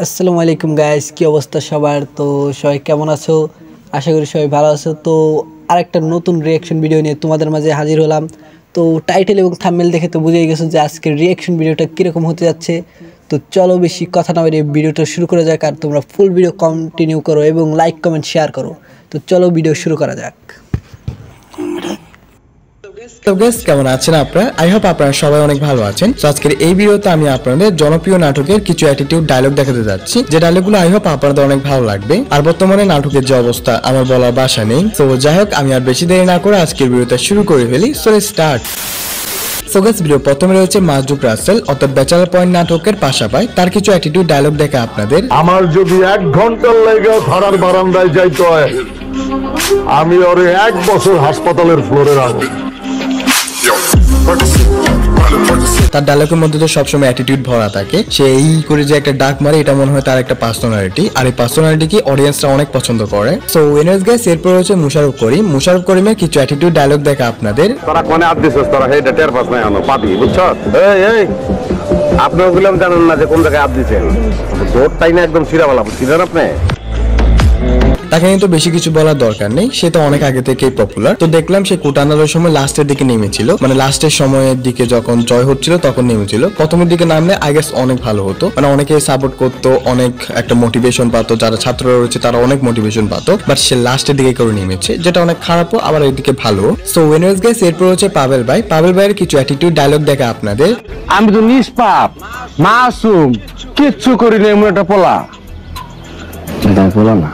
আসসালামু আলাইকুম গাইস, কি অবস্থা সবার? তো সবাই কেমন আছো? আশা করি সবাই ভালো আছো। তো আরেকটা নতুন রিয়াকশন ভিডিও নিয়ে তোমাদের মাঝে হাজির হলাম। তো টাইটেল এবং থাম্বনেল দেখে তো বুঝেই গেছো যে আজকের রিয়াকশন ভিডিওটা কীরকম হতে যাচ্ছে। তো চলো বেশি কথা না বাড়িয়ে ভিডিওটা শুরু করা যাক, আর তোমরা ফুল ভিডিও কন্টিনিউ করো এবং লাইক কমেন্ট শেয়ার করো। তো চলো ভিডিও শুরু করা যাক। তো গাইস, কেমন আছেন আপনারা? আই হোপ আপনারা সবাই অনেক ভালো আছেন। তো আজকের এই ভিডিওতে আমি আপনাদের জনপ্রিয় নাটকের কিছু অ্যাটিটিউড ডায়লগ দেখাতে যাচ্ছি, যে ডায়লগগুলো আই হোপ আপনাদের অনেক ভালো লাগবে। আর বর্তমানে নাটকের যে অবস্থা আমার বলার ভাষা নেই। তো যাই হোক, আমি আর বেশি দেরি না করে আজকের ভিডিওটা শুরু করে ফেলি। So let's start. So guys, video প্রথমে রয়েছে মাসুদ রাসেল অর্থাৎ ব্যাচেলর পয়েন্ট নাটকের পাশাপাশি তার কিছু অ্যাটিটিউড ডায়লগ দেখে আপনাদের। আমার যদি 1 ঘন্টার লাগে ঘরের বারান্দায় যাইতে হয়, আমি ওরে 1 বছর হাসপাতালের ফ্লোরে রাখবো। তার ডায়লগের মধ্যে তো সবসময় অ্যাটিটিউড ভরা থাকে। সে এই করে যে একটা ডাক মারে, এটা মনে হয় তার একটা পার্সোনালিটি, আর এই পার্সোনালিটিকে অডিয়েন্সরা অনেক পছন্দ করে। সো এনএস গাইস, এরপর হচ্ছে মুশারফ করিমের কিছু অ্যাটিটিউড ডায়লগ দেখে আপনাদের। তোরা কোনে আপ দিছস, তোরা হেডা টের পাস নাই আনো পাবি, বুঝছো? এই আপনারা গুলাম জানেন না যে কোন জায়গায় আপ দিছেন? দৌড়টাই না একদম সিরাওয়ালা, বুঝছেন আপনি? তাকে কিন্তু বেশি কিছু বলার দরকার নেই, সে তো অনেক আগে থেকেই পপুলার। তো দেখলাম সে কোটানার সময় লাস্টের দিকে নেমেছিল, মানে লাস্টের সময়ের দিকে যখন জয় হচ্ছিল তখন নেমেছিল। প্রথমের দিকে নামলে আই গেস অনেক ভালো হতো, মানে অনেকে সাপোর্ট করতো, অনেক একটা মোটিভেশন পাতো, যারা ছাত্ররা রয়েছে তারা অনেক মোটিভেশন পাতো। বাট সে লাস্টের দিকে করে নেমেছে, যেটা অনেক খারাপও আবার এদিকে ভালো। সো ওয়েনস গাইস, এরপর হচ্ছে পাবেল ভাইয়ের কিছু অ্যাটিটিউড ডায়লগ দেখে আপনাদের। আমি তো নিষ্পাপ মাসুম, কিচ্ছু করিনি, এমন একটা পোলা। পোলা না,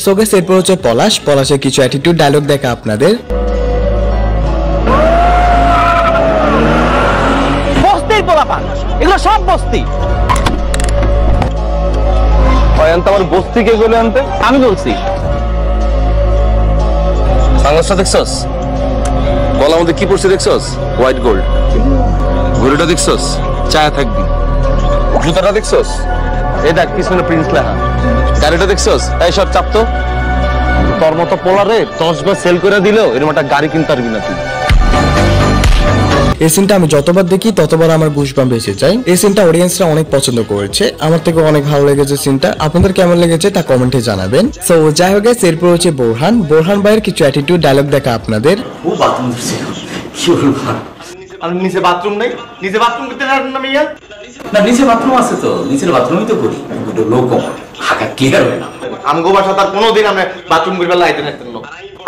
সো গাইস, এরপর হচ্ছে পলাশের কিছু অ্যাটিটিউড ডায়লগ দেখা আপনাদের। বস্তির পোলাপান, এগুলো সব বস্তি। আমার বস্তি কে বলে আনতে? আমি বলছি। সানগ্লাসটা দেখছস? গলার মধ্যে কি পড়ছে দেখছস? White gold. ঘড়িটা দেখছস? চায়া থাকবি। জুতাটা দেখছস? এই দেখ পিছনে প্রিন্স লেখা। গাড়িটা দেখছস? এই সব চাপতো। তোর মতো পোলারে 10 বার সেল করে দিলেও এরকম একটা গাড়ি কিনতে পারবি না তুই। এই সিনটা আমি যতবার দেখি ততবার আমার গুশবাম্প এসে যায়। এই সিনটা অডিয়েন্সরা অনেক পছন্দ করেছে, আমার থেকে অনেক ভালো লেগেছে সিনটা। আপনাদের কেমন লেগেছে তা কমেন্টে জানাবেন। সো যাই হোক, এরপর হচ্ছে বোরহান ভাইয়ের কিছু অ্যাটিটিউড ডায়লগ দেখা আপনাদের। আর নিচে বাথরুম নাই, নিচে বাথরুম করতে পারেন না মিয়া? না, নিচে বাথরুম আছে তো, নিচের বাথরুমই তো করি। দুটো লোক হাঁকা ক্লিয়ার হয় না। আমগো বাসা তার কোনোদিন আমরা বাথরুম করবার লাইতে থাকতেন না।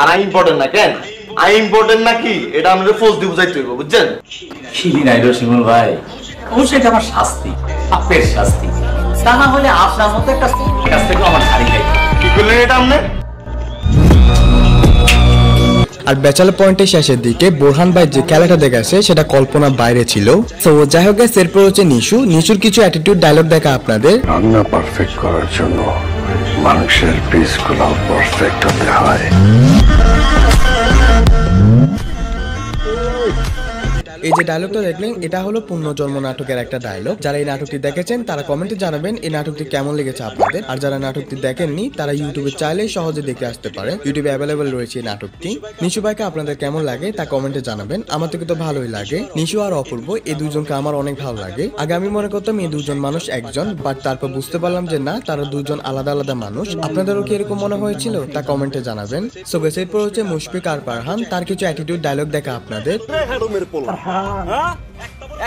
আর আই ইম্পর্টেন্ট না কেন? আই ইম্পর্টেন্ট নাকি এটা আমরা ফোর্স দিয়ে বুঝাইতে হইব, বুঝছেন? খিলি নাইলো শিমুল ভাই, অবশ্যই এটা আমার শাস্তি, পাপের শাস্তি। তা না হলে আপনার মতো একটা কাছ থেকে আমার ছাড়ি খাই। কি করলেন এটা আপনি? আর ব্যাচেলর পয়েন্টের শেষের দিকে বোরহান ভাই যে খেলাটা দেখাচ্ছে সেটা কল্পনার বাইরে ছিল। তো যাই হোক, এরপর হচ্ছে নিশুর কিছু অ্যাটিটিউড ডায়লগ দেখা আপনাদের। রান্না পারফেক্ট করার জন্য মানুষের পিসগুলো পারফেক্ট হতে হয়। এই যে ডায়লগটা দেখলেন, এটা হলো পুনর্জন্ম নাটকের একটা ডায়লগ। যারা এই নাটকটি দেখেছেন তারা কমেন্টে জানাবেন এই নাটকটি কেমন লেগেছে আপনাদের। আর যারা নাটকটি দেখেননি তারা ইউটিউবে চাইলেই সহজে দেখে আসতে পারে, ইউটিউবে অ্যাভেলেবেল রয়েছে এই নাটকটি। নিশু ভাইকে আপনাদের কেমন লাগে তা কমেন্টে জানাবেন। আমার থেকে তো ভালোই লাগে। নিশু আর অপূর্ব এই দুজনকে আমার অনেক ভালো লাগে। আগে আমি মনে করতাম এই দুজন মানুষ একজন, বাট তারপর বুঝতে পারলাম যে না, তারা দুজন আলাদা আলাদা মানুষ। আপনাদেরও কি এরকম মনে হয়েছিল তা কমেন্টে জানাবেন। সো গাইস, এরপর হচ্ছে মুশফিক আর ফারহান, তার কিছু অ্যাটিটিউড ডায়লগ দেখা আপনাদের।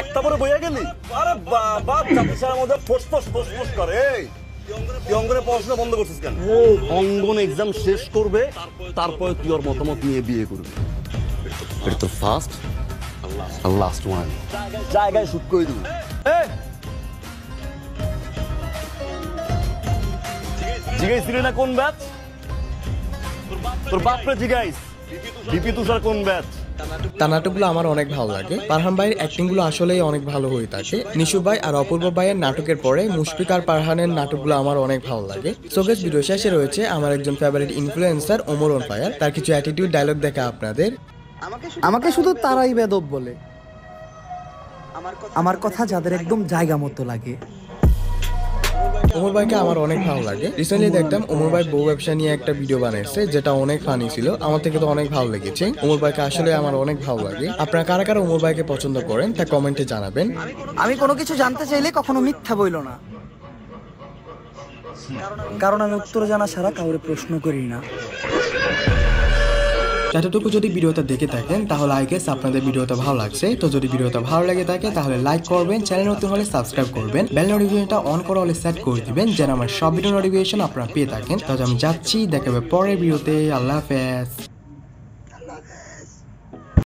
একটা পরে বইয়া গেলি? আরে বাবা, চাপিসার মধ্যে ফোসফোস করে। তুই অঙ্গনে পড়াশোনা বন্ধ করছিস কেন? অঙ্গন এক্সাম শেষ করবে, তারপরে তুই ওর মতামত নিয়ে বিয়ে করবি। এটা তো ফার্স্ট আর লাস্ট ওয়ান। জায়গায় শুট করে দিবি। জিগাইছিলি না কোন ব্যাচ? তোর বাপরে জিগাইস। বিপি তুষার কোন ব্যাচ? তার নাটকগুলো আমার অনেক ভালো লাগে। ফারহান ভাইয়ের অ্যাক্টিং গুলো আসলেই অনেক ভালো হয়ে থাকে। নিশু ভাই আর অপূর্ব ভাইয়ের নাটকের পরে মুশফিক আর ফারহানের নাটকগুলো আমার অনেক ভালো লাগে। সো গাইস, ভিডিও শেষে রয়েছে আমার একজন favourite influencer Omar on fire, তার কিছু অ্যাটিটিউড ডায়লগ দেখা আপনাদের। আমাকে শুধু তারাই বেদব বলে, আমার কথা যাদের একদম জায়গা মতো লাগে। ওমর ভাইকে আমার অনেক ভালো লাগে। রিসেন্টলি দেখতাম ওমর ভাই বউ ব্যবসা নিয়ে একটা ভিডিও বানিয়েছে, যেটা অনেক ফানি ছিল। আমার থেকে তো অনেক ভালো লেগেছে। ওমর ভাইকে আসলে আমার অনেক ভালো লাগে। আপনারা কারা কারা ওমর ভাইকে পছন্দ করেন তা কমেন্টে জানাবেন। আমি কোনো কিছু জানতে চাইলে কখনো মিথ্যা বইল না, কারণ আমি উত্তর জানা ছাড়া কাউরে প্রশ্ন করি না। যতটুকু যদি ভিডিওটা দেখে থাকেন তাহলে আই গেস আপনাদের ভিডিওটা ভালো লাগছে। তো যদি ভিডিওটা ভালো লাগে থাকে তাহলে লাইক করবেন, চ্যানেল নতুন হলে সাবস্ক্রাইব করবেন, বেল নোটিফিকেশনটা অন করা হলে সেট করে দিবেন যেন আমার সব ভিডিও নোটিফিকেশন আপনারা পেয়ে থাকেন। তাহলে আমি যাচ্ছি, দেখা হবে পরের ভিডিওতে। আল্লাহ হাফেজ।